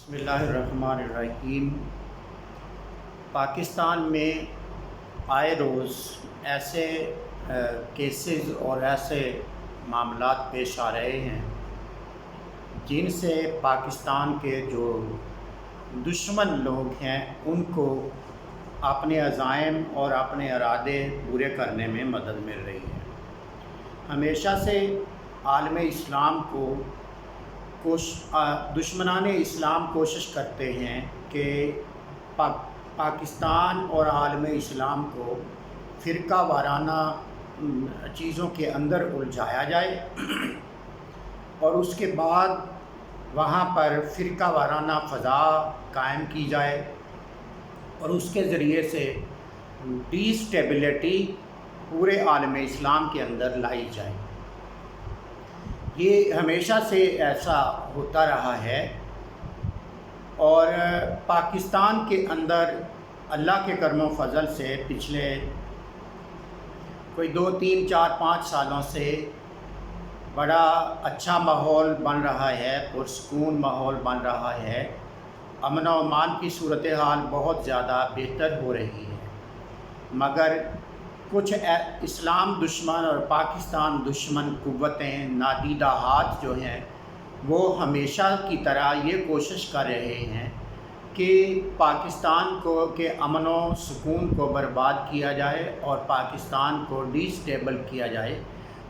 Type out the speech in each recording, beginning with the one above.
بسم اللہ الرحمن الرحیم۔ پاکستان میں آئے روز ایسے کیسز اور ایسے معاملات پیش آ رہے ہیں جن سے پاکستان کے جو دشمن لوگ ہیں ان کو اپنے عزائم اور اپنے ارادے پورے کرنے میں مدد مل رہی ہے۔ ہمیشہ سے عالم اسلام کو دشمنان اسلام کوشش کرتے ہیں کہ پاکستان اور عالم اسلام کو فرقہ وارانہ چیزوں کے اندر الجھایا جائے اور اس کے بعد وہاں پر فرقہ وارانہ فضا قائم کی جائے اور اس کے ذریعے سے ڈی اسٹیبلٹی پورے عالم اسلام کے اندر لائی جائے۔ یہ ہمیشہ سے ایسا ہوتا رہا ہے اور پاکستان کے اندر اللہ کے کرم و فضل سے پچھلے کوئی 2 3 4 5 سالوں سے بڑا اچھا ماحول بن رہا ہے، پرسکون ماحول بن رہا ہے، امن و امان کی صورتحال بہت زیادہ بہتر ہو رہی ہے، مگر کچھ اسلام دشمن اور پاکستان دشمن قوتیں نادیدہ ہاتھ جو ہیں وہ ہمیشہ کی طرح یہ کوشش کر رہے ہیں کہ پاکستان کے امن و سکون کو برباد کیا جائے اور پاکستان کو ڈی اسٹیبل کیا جائے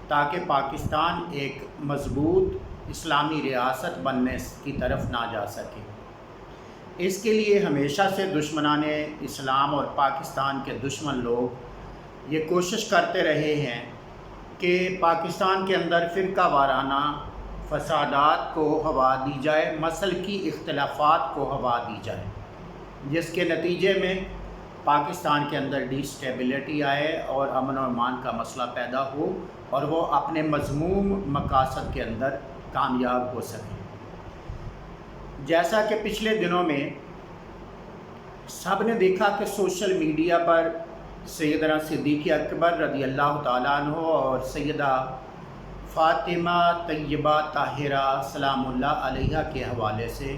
تاکہ پاکستان ایک مضبوط اسلامی ریاست بننے کی طرف نہ جا سکے۔ اس کے لیے ہمیشہ سے دشمنان اسلام اور پاکستان کے دشمن لوگ یہ کوشش کرتے رہے ہیں کہ پاکستان کے اندر فرقہ وارانہ فسادات کو ہوا دی جائے، مسلکی اختلافات کو ہوا دی جائے، جس کے نتیجے میں پاکستان کے اندر ڈی اسٹیبلٹی آئے اور امن و امان کا مسئلہ پیدا ہو اور وہ اپنے مذموم مقاصد کے اندر کامیاب ہو سکے۔ جیسا کہ پچھلے دنوں میں سب نے دیکھا کہ سوشل میڈیا پر سیدنا صدیق اکبر رضی اللہ تعالیٰ عنہ اور سیدہ فاطمہ طیبہ طاہرہ سلام اللہ علیہا کے حوالے سے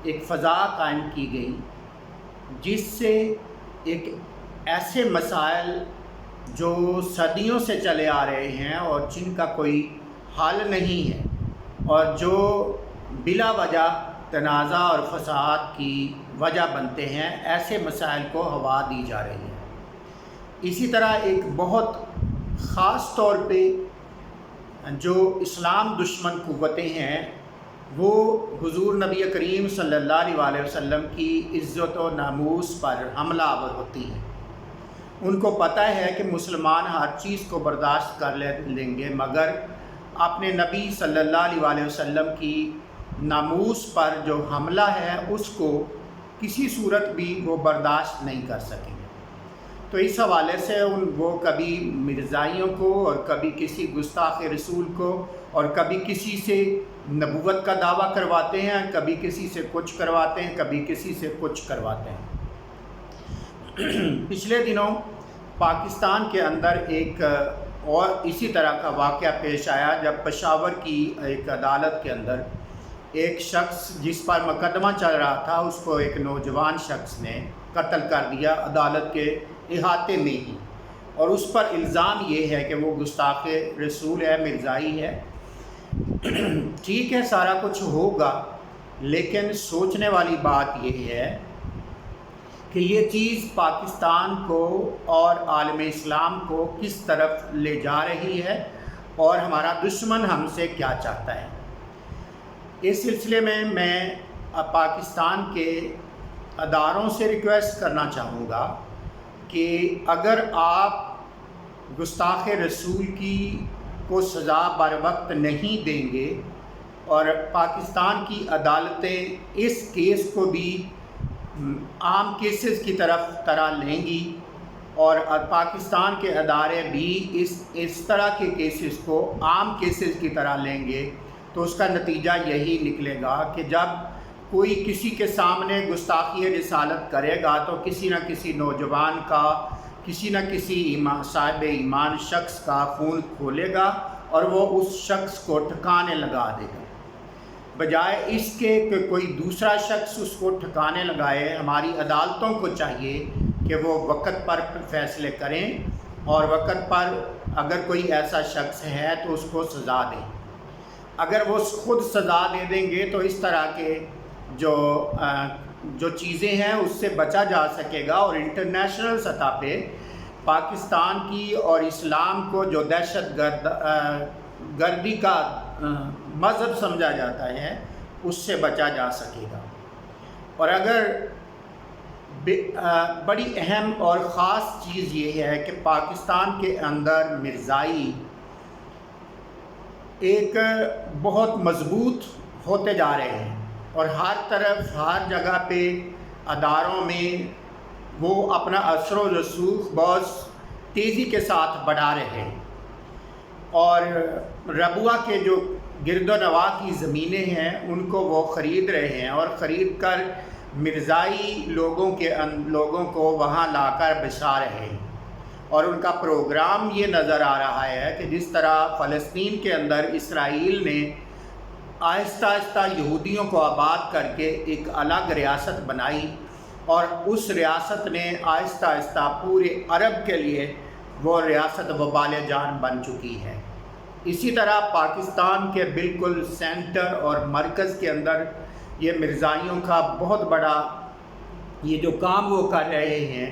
ایک فضا قائم کی گئی جس سے ایک ایسے مسائل جو صدیوں سے چلے آ رہے ہیں اور جن کا کوئی حل نہیں ہے اور جو بلا وجہ تنازع اور فساد کی وجہ بنتے ہیں، ایسے مسائل کو ہوا دی جا رہی ہے۔ اسی طرح ایک بہت خاص طور پہ جو اسلام دشمن قوتیں ہیں وہ حضور نبی کریم صلی اللہ علیہ وسلم کی عزت و ناموس پر حملہ آور ہوتی ہیں۔ ان کو پتہ ہے کہ مسلمان ہر چیز کو برداشت کر لیں گے مگر اپنے نبی صلی اللہ علیہ وسلم کی ناموس پر جو حملہ ہے اس کو کسی صورت بھی وہ برداشت نہیں کر سکیں گے۔ تو اس حوالے سے وہ کبھی مرزائیوں کو اور کبھی کسی گستاخ رسول کو اور کبھی کسی سے نبوت کا دعویٰ کرواتے ہیں، کبھی کسی سے کچھ کرواتے ہیں، کبھی کسی سے کچھ کرواتے ہیں۔ پچھلے دنوں پاکستان کے اندر ایک اور اسی طرح کا واقعہ پیش آیا جب پشاور کی ایک عدالت کے اندر ایک شخص جس پر مقدمہ چل رہا تھا اس کو ایک نوجوان شخص نے قتل کر دیا عدالت کے احاطے میں ہی، اور اس پر الزام یہ ہے کہ وہ گستاخ رسول ہے، مرزائی ہے۔ ٹھیک ہے، سارا کچھ ہوگا، لیکن سوچنے والی بات یہ ہے کہ یہ چیز پاکستان کو اور عالم اسلام کو کس طرف لے جا رہی ہے اور ہمارا دشمن ہم سے کیا چاہتا ہے۔ اس سلسلے میں پاکستان کے اداروں سے ریکویسٹ کرنا چاہوں گا کہ اگر آپ گستاخ رسول کو سزا بر وقت نہیں دیں گے اور پاکستان کی عدالتیں اس کیس کو بھی عام کیسز کی طرح لیں گی اور پاکستان کے ادارے بھی اس طرح کے کیسز کو عام کیسز کی طرح لیں گے تو اس کا نتیجہ یہی نکلے گا کہ جب کوئی کسی کے سامنے گستاخی رسالت کرے گا تو کسی نہ کسی نوجوان کا، کسی نہ کسی صاحب ایمان شخص کا خون کھولے گا اور وہ اس شخص کو ٹھکانے لگا دے گا۔ بجائے اس کے کہ کوئی دوسرا شخص اس کو ٹھکانے لگائے، ہماری عدالتوں کو چاہیے کہ وہ وقت پر فیصلے کریں اور وقت پر اگر کوئی ایسا شخص ہے تو اس کو سزا دیں۔ اگر وہ خود سزا دے دیں گے تو اس طرح کے جو چیزیں ہیں اس سے بچا جا سکے گا، اور انٹرنیشنل سطح پہ پاکستان کی اور اسلام کو جو دہشت گردی کا مذہب سمجھا جاتا ہے اس سے بچا جا سکے گا۔ اور اگر بڑی اہم اور خاص چیز یہ ہے کہ پاکستان کے اندر مرزائی ایک بہت مضبوط ہوتے جا رہے ہیں، اور ہر طرف ہر جگہ پہ اداروں میں وہ اپنا اثر و رسوخ بہت تیزی کے ساتھ بڑھا رہے ہیں، اور ربوہ کے جو گرد و نواح کی زمینیں ہیں ان کو وہ خرید رہے ہیں، اور خرید کر مرزائی لوگوں کو وہاں لا کر بسا رہے ہیں۔ اور ان کا پروگرام یہ نظر آ رہا ہے کہ جس طرح فلسطین کے اندر اسرائیل نے آہستہ آہستہ یہودیوں کو آباد کر کے ایک الگ ریاست بنائی، اور اس ریاست نے آہستہ آہستہ پورے عرب کے لیے وہ ریاست وبال جان بن چکی ہے۔ اسی طرح پاکستان کے بالکل سینٹر اور مرکز کے اندر یہ مرزائیوں کا بہت بڑا یہ جو کام وہ کر رہے ہیں،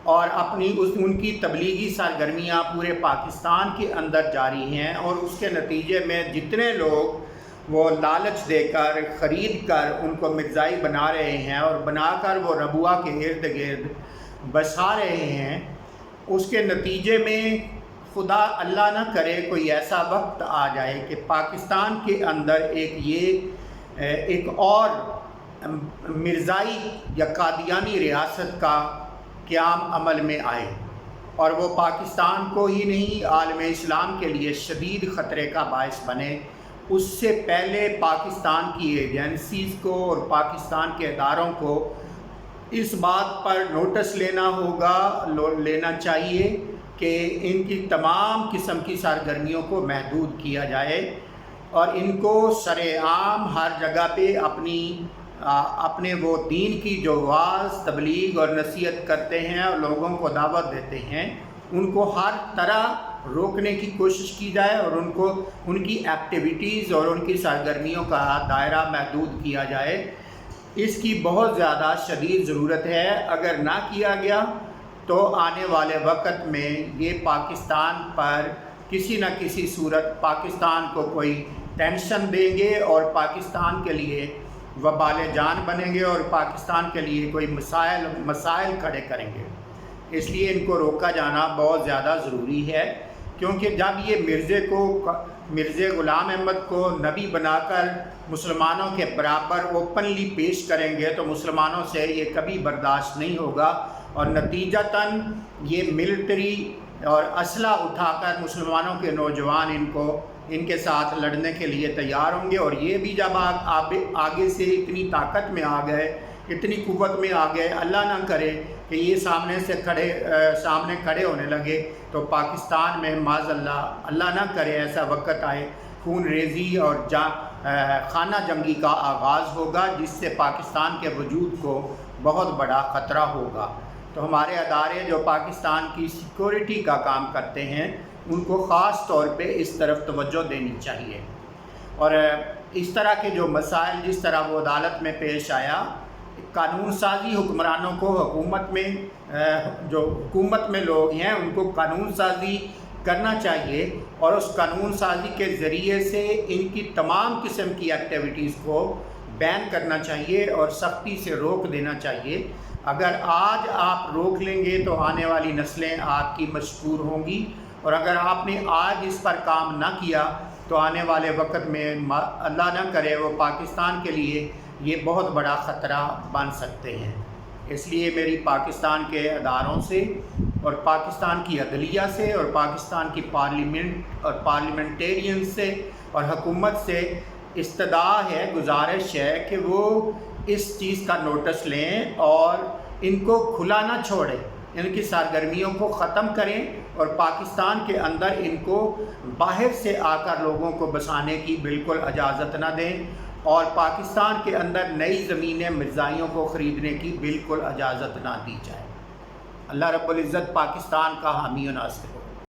اور ان کی تبلیغی سرگرمیاں پورے پاکستان کے اندر جاری ہیں، اور اس کے نتیجے میں جتنے لوگ وہ لالچ دے کر خرید کر ان کو مرزائی بنا رہے ہیں اور بنا کر وہ ربوہ کے ارد گرد بسا رہے ہیں، اس کے نتیجے میں خدا اللہ نہ کرے کوئی ایسا وقت آ جائے کہ پاکستان کے اندر ایک اور مرزائی یا قادیانی ریاست کا قیام عمل میں آئے، اور وہ پاکستان کو ہی نہیں عالم اسلام کے لیے شدید خطرے کا باعث بنے۔ اس سے پہلے پاکستان کی ایجنسیز کو اور پاکستان کے اداروں کو اس بات پر نوٹس لینا چاہیے کہ ان کی تمام قسم کی سرگرمیوں کو محدود کیا جائے، اور ان کو سر عام ہر جگہ پہ اپنے وہ دین کی جو واعظ تبلیغ اور نصیحت کرتے ہیں اور لوگوں کو دعوت دیتے ہیں ان کو ہر طرح روکنے کی کوشش کی جائے، اور ان کی ایکٹیویٹیز اور ان کی سرگرمیوں کا دائرہ محدود کیا جائے۔ اس کی بہت زیادہ شدید ضرورت ہے۔ اگر نہ کیا گیا تو آنے والے وقت میں یہ پاکستان پر کسی نہ کسی صورت پاکستان کو کوئی ٹینشن دیں گے، اور پاکستان کے لیے وبال جان بنیں گے، اور پاکستان کے لیے کوئی مسائل کھڑے کریں گے۔ اس لیے ان کو روکا جانا بہت زیادہ ضروری ہے، کیونکہ جب یہ مرزے غلام احمد کو نبی بنا کر مسلمانوں کے برابر اوپنلی پیش کریں گے تو مسلمانوں سے یہ کبھی برداشت نہیں ہوگا، اور نتیجتاً یہ ملٹری اور اسلحہ اٹھا کر مسلمانوں کے نوجوان ان کے ساتھ لڑنے کے لیے تیار ہوں گے، اور یہ بھی جب آگے سے اتنی طاقت میں آ گئے، اتنی قوت میں آ گئے، اللہ نہ کرے کہ یہ سامنے کھڑے ہونے لگے تو پاکستان میں معاذ اللہ نہ کرے ایسا وقت آئے، خون ریزی اور خانہ جنگی کا آغاز ہوگا، جس سے پاکستان کے وجود کو بہت بڑا خطرہ ہوگا۔ تو ہمارے ادارے جو پاکستان کی سیکورٹی کا کام کرتے ہیں ان کو خاص طور پہ اس طرف توجہ دینی چاہیے، اور اس طرح کے جو مسائل جس طرح وہ عدالت میں پیش آیا، قانون سازی حکمرانوں کو حکومت میں لوگ ہیں ان کو قانون سازی کرنا چاہیے، اور اس قانون سازی کے ذریعے سے ان کی تمام قسم کی ایکٹیویٹیز کو بین کرنا چاہیے اور سختی سے روک دینا چاہیے۔ اگر آج آپ روک لیں گے تو آنے والی نسلیں آپ کی مشکور ہوں گی، اور اگر آپ نے آج اس پر کام نہ کیا تو آنے والے وقت میں اللہ نہ کرے وہ پاکستان کے لیے یہ بہت بڑا خطرہ بن سکتے ہیں۔ اس لیے میری پاکستان کے اداروں سے اور پاکستان کی عدلیہ سے اور پاکستان کی پارلیمنٹ اور پارلیمنٹیرین سے اور حکومت سے استدعا ہے، گزارش ہے کہ وہ اس چیز کا نوٹس لیں اور ان کو کھلا نہ چھوڑیں، ان کی سرگرمیوں کو ختم کریں، اور پاکستان کے اندر ان کو باہر سے آ کر لوگوں کو بسانے کی بالکل اجازت نہ دیں۔ اور پاکستان کے اندر نئی زمینیں مرزائیوں کو خریدنے کی بالکل اجازت نہ دی جائے۔ اللہ رب العزت پاکستان کا حامی و ناصر ہو۔